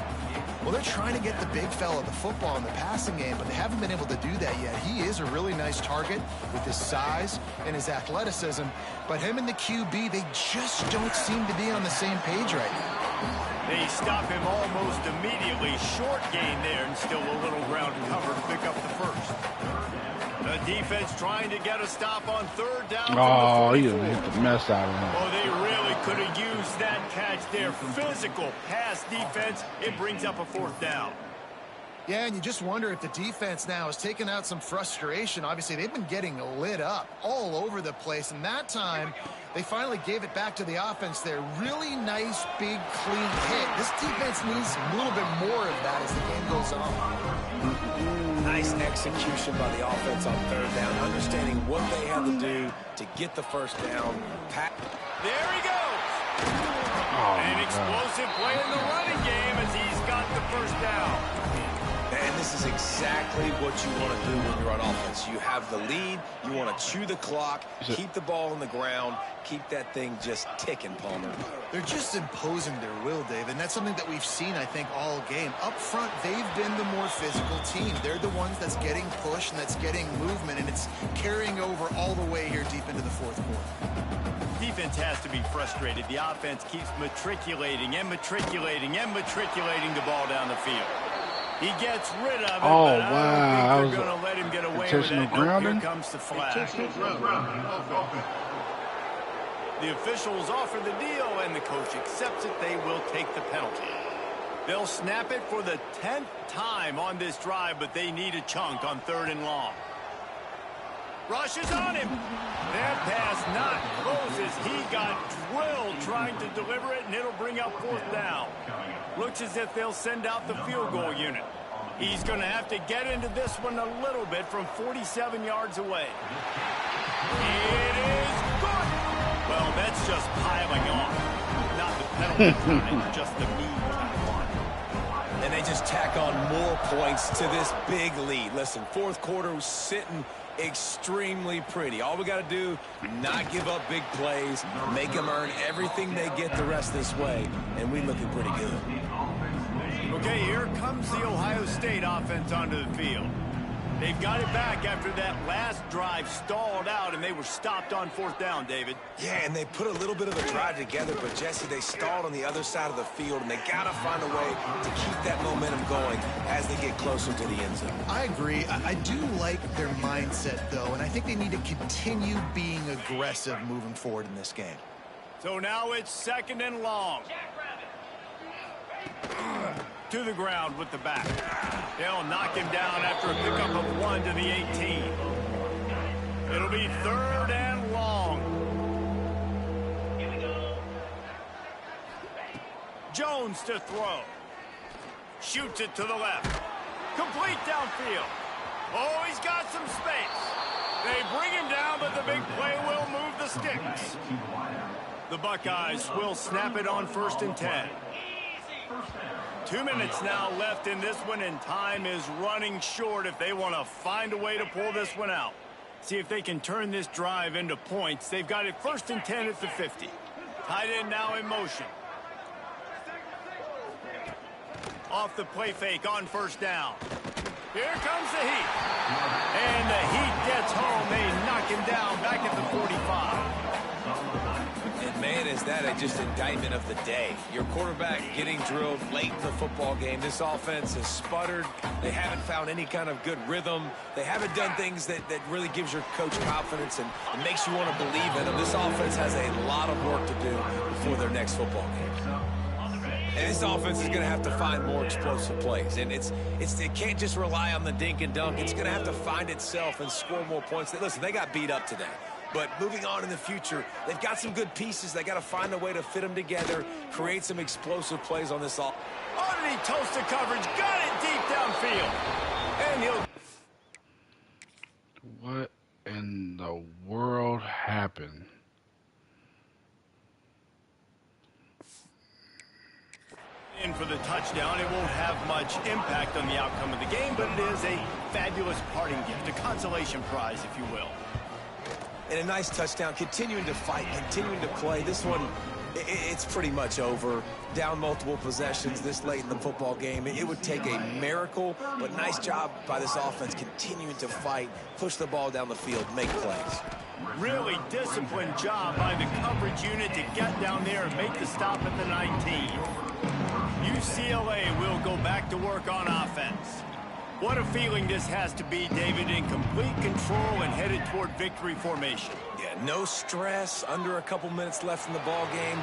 Speaker 4: Well, they're trying to get the big fella the football in the passing game, but they haven't been able to do that yet. He is a really nice target with his size and his athleticism, but him and the QB, they just don't seem to be on the same page right now.
Speaker 3: They stop him almost immediately. Short gain there and still a little ground cover to pick up the first. The defense trying to get a stop on third down.
Speaker 6: Oh, he done hit the mess out of him.
Speaker 3: Oh, they really could have used that catch there. Physical pass defense. It brings up a fourth down.
Speaker 4: Yeah, and you just wonder if the defense now has taken out some frustration. Obviously, they've been getting lit up all over the place, and that time they finally gave it back to the offense there. Really nice, big, clean hit. This defense needs a little bit more of that as the game goes on.
Speaker 5: Nice execution by the offense on third down, understanding what they had to do to get the first down.
Speaker 3: There he goes. An explosive play in the running game as he's got the first down.
Speaker 5: And this is exactly what you want to do when you're on offense. You have the lead. You want to chew the clock, keep the ball on the ground, keep that thing just ticking, Palmer.
Speaker 4: They're just imposing their will, David, and that's something that we've seen, I think, all game. Up front, they've been the more physical team. They're the ones that's getting pushed and that's getting movement, and it's carrying over all the way here deep into the fourth quarter.
Speaker 3: Defense has to be frustrated. The offense keeps matriculating and matriculating and matriculating the ball down the field. He gets rid of it, but I don't think they're going to let him get away with that. No, here comes the flag. The officials offer the deal, and the coach accepts it. They will take the penalty. They'll snap it for the 10th time on this drive, but they need a chunk on 3rd and long. Rushes on him. That pass not close as he got drilled trying to deliver it, and it'll bring up 4th down. Looks as if they'll send out the field goal unit. He's going to have to get into this one a little bit from 47 yards away. It is good. Well, that's just piling on. Not the penalty time, just the mean time.
Speaker 5: And they just tack on more points to this big lead. Listen, fourth quarter was sitting extremely pretty. All we got to do, not give up big plays, make them earn everything they get the rest this way, and we looking pretty good.
Speaker 3: Okay, here comes the Ohio State offense onto the field. They've got it back after that last drive stalled out, and they were stopped on 4th down, David.
Speaker 5: Yeah, and they put a little bit of a drive together, but, Jesse, they stalled on the other side of the field, and they got to find a way to keep that momentum going as they get closer to the end zone.
Speaker 4: I agree. I do like their mindset, though, and I think they need to continue being aggressive moving forward in this game.
Speaker 3: So now it's 2nd and long. To the ground with the back. They'll knock him down after a pickup of 1 to the 18. It'll be 3rd and long. Jones to throw. Shoots it to the left. Complete downfield. Oh, he's got some space. They bring him down, but the big play will move the sticks. The Buckeyes will snap it on 1st and 10. 2 minutes now left in this one, and time is running short if they want to find a way to pull this one out. See if they can turn this drive into points. They've got it 1st and 10 at the 50. Tight end now in motion. Off the play fake on 1st down. Here comes the Heat. And the Heat gets home. They knock him down back at the 45.
Speaker 5: And, man, is that just indictment of the day. Your quarterback getting drilled late in the football game. This offense has sputtered. They haven't found any kind of good rhythm. They haven't done things that really gives your coach confidence and makes you want to believe in them. This offense has a lot of work to do before their next football game. And this offense is going to have to find more explosive plays. And it can't just rely on the dink and dunk. It's going to have to find itself and score more points. Listen, they got beat up today. But moving on in the future, they've got some good pieces. They got to find a way to fit them together, create some explosive plays on this offense.
Speaker 3: Underneath toasted coverage, got it deep downfield. And he'll...
Speaker 6: What in the world happened?
Speaker 3: In for the touchdown. It won't have much impact on the outcome of the game, but it is a fabulous parting gift, a consolation prize, if you will.
Speaker 5: And a nice touchdown, continuing to fight, continuing to play. This one, it's pretty much over. Down multiple possessions this late in the football game. It would take a miracle, but nice job by this offense continuing to fight, push the ball down the field, make plays.
Speaker 3: Really disciplined job by the coverage unit to get down there and make the stop at the 19. UCLA will go back to work on offense. What a feeling this has to be, David, in complete control and headed toward victory formation.
Speaker 5: Yeah, no stress, under a couple minutes left in the ball game.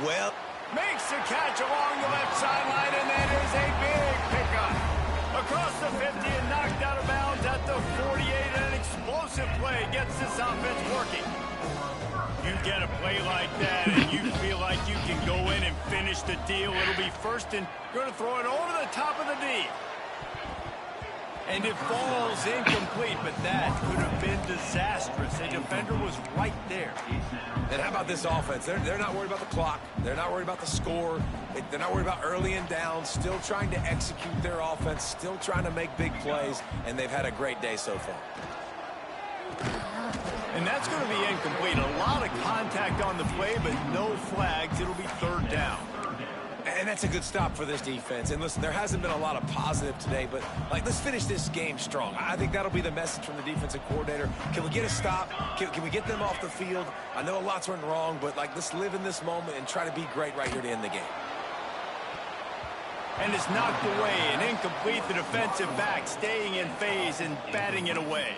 Speaker 5: Well,
Speaker 3: makes the catch along the left sideline, and that is a big pickup. Across the 50 and knocked out of bounds at the 48, and an explosive play gets this offense working. You get a play like that, and you feel like you can go in and finish the deal. It'll be 1st and going to throw it over the top of the D. And it falls incomplete, but that could have been disastrous. A defender was right there.
Speaker 5: And how about this offense? They're not worried about the clock. They're not worried about the score. They're not worried about early and down. Still trying to execute their offense. Still trying to make big plays. And they've had a great day so far.
Speaker 3: And that's going to be incomplete. A lot of contact on the play, but no flags. It'll be third down.
Speaker 5: And that's a good stop for this defense. And listen, there hasn't been a lot of positive today, but let's finish this game strong. I think that'll be the message from the defensive coordinator. Can we get a stop? Can we get them off the field? I know a lot's went wrong, but let's live in this moment and try to be great right here to end the game.
Speaker 3: And it's knocked away and incomplete. The defensive back staying in phase and batting it away.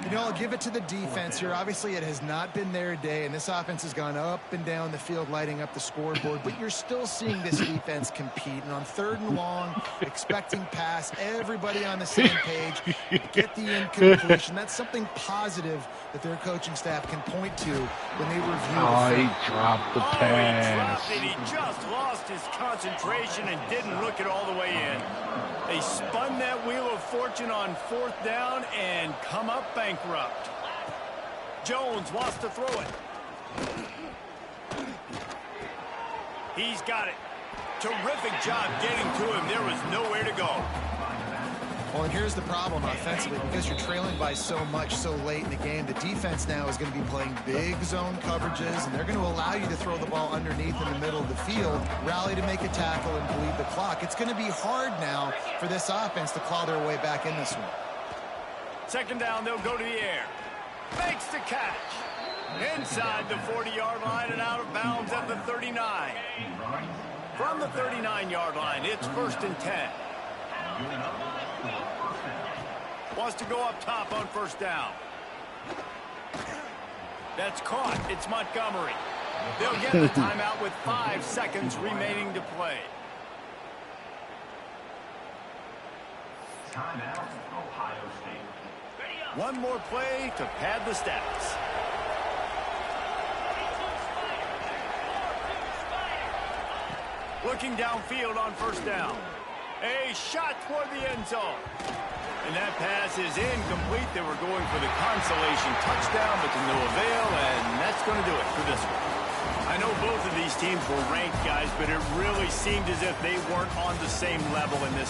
Speaker 4: You know, I'll give it to the defense here. Obviously, it has not been their day, and this offense has gone up and down the field, lighting up the scoreboard, but you're still seeing this defense compete. And on 3rd and long, expecting pass, everybody on the same page, get the incompletion. That's something positive that their coaching staff can point to when they review the film.
Speaker 6: He dropped the
Speaker 3: He
Speaker 6: pass.
Speaker 3: dropped it. He just lost his concentration and didn't look it all the way in. They spun that wheel of fortune on 4th down and come up bankrupt. Jones wants to throw it. He's got it. Terrific job getting to him. There was nowhere to go.
Speaker 4: Well, and here's the problem offensively. Because you're trailing by so much so late in the game, the defense now is going to be playing big zone coverages, and they're going to allow you to throw the ball underneath in the middle of the field, rally to make a tackle, and bleed the clock. It's going to be hard now for this offense to claw their way back in this one.
Speaker 3: 2nd down, they'll go to the air. Makes the catch. Inside the 40-yard line and out of bounds at the 39. From the 39-yard line, it's 1st and 10. Wants to go up top on 1st down. That's caught. It's Montgomery. They'll get the timeout with 5 seconds remaining to play.
Speaker 7: Timeout, Ohio State.
Speaker 3: One more play to pad the stats. Looking downfield on 1st down. A shot toward the end zone. And that pass is incomplete. They were going for the consolation touchdown, but to no avail, and that's going to do it for this one. I know both of these teams were ranked, guys, but it really seemed as if they weren't on the same level in this